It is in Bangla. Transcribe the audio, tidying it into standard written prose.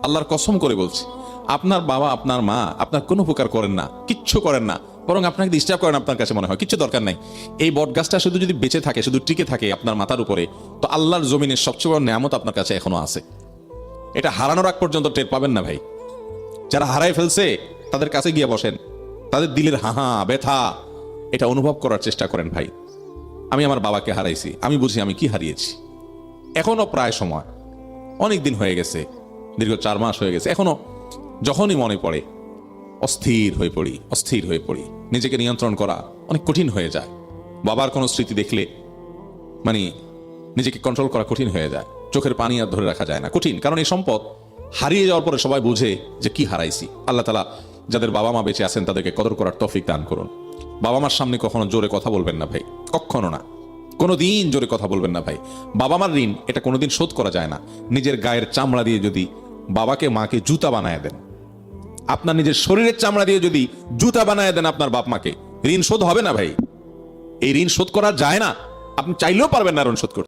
আল্লাহর কসম করে বলছি, আপনার বাবা আপনার মা আপনার কোনো উপকার করেন না, কিচ্ছু করেন না, বরং আপনাকে ডিস্টার্ব করেন। আপনার কাছে মনে হয় কিচ্ছু দরকার নাই। এই বট গাছটা শুধু যদি বেঁচে থাকে, শুধু টিকে থাকে আপনার মাথার উপরে, তো আল্লাহর জমিনের সবচেয়ে বড় নিয়ামত আপনার কাছে এখনো আছে। এটা হারানোর আগ পর্যন্ত টের পাবেন না ভাই। যারা হারায় ফেলছে তাদের কাছে গিয়ে বসেন, তাদের দিলের হাহা ব্যথা এটা অনুভব করার চেষ্টা করেন ভাই। আমি আমার বাবাকে হারাইছি, আমি বুঝি আমি কি হারিয়েছি। এখনো প্রায় সময়, অনেক দিন হয়ে গেছে, দীর্ঘ 4 মাস হয়ে গেছে, এখনো যখনই মনে পড়ে অস্থির হয়ে পড়ি। নিজেকে নিয়ন্ত্রণ করা অনেক কঠিন হয়ে যায়। বাবার কোনো স্মৃতি দেখলে মানে নিজেকে কন্ট্রোল করা কঠিন হয়ে যায়, চোখের পানি আর ধরে রাখা যায় না, কঠিন। কারণ এই সম্পদ হারিয়ে যাওয়ার পরে সবাই বুঝে যে কি হারাইছি। আল্লাহ তাআলা যাদের বাবা মা বেঁচে আছেন তাদেরকে কদর করার তৌফিক দান করুন। বাবা মার সামনে কখনো জোরে কথা বলবেন না ভাই, কখনো না, কোনোদিন জোরে কথা বলবেন না ভাই। বাবা মার ঋণ এটা কোনোদিন শোধ করা যায় না। নিজের গায়ের চামড়া দিয়ে যদি বাবাকে মাকে জুতা বানায় দেন, আপনার নিজের শরীরের চামড়া দিয়ে যদি জুতা বানায় দেন আপনার বাপ মাকে, ঋণ শোধ হবে না ভাই। এই ঋণ শোধ করা যায় না, আপনি চাইলেও পারবেন না ঋণ শোধ করতে।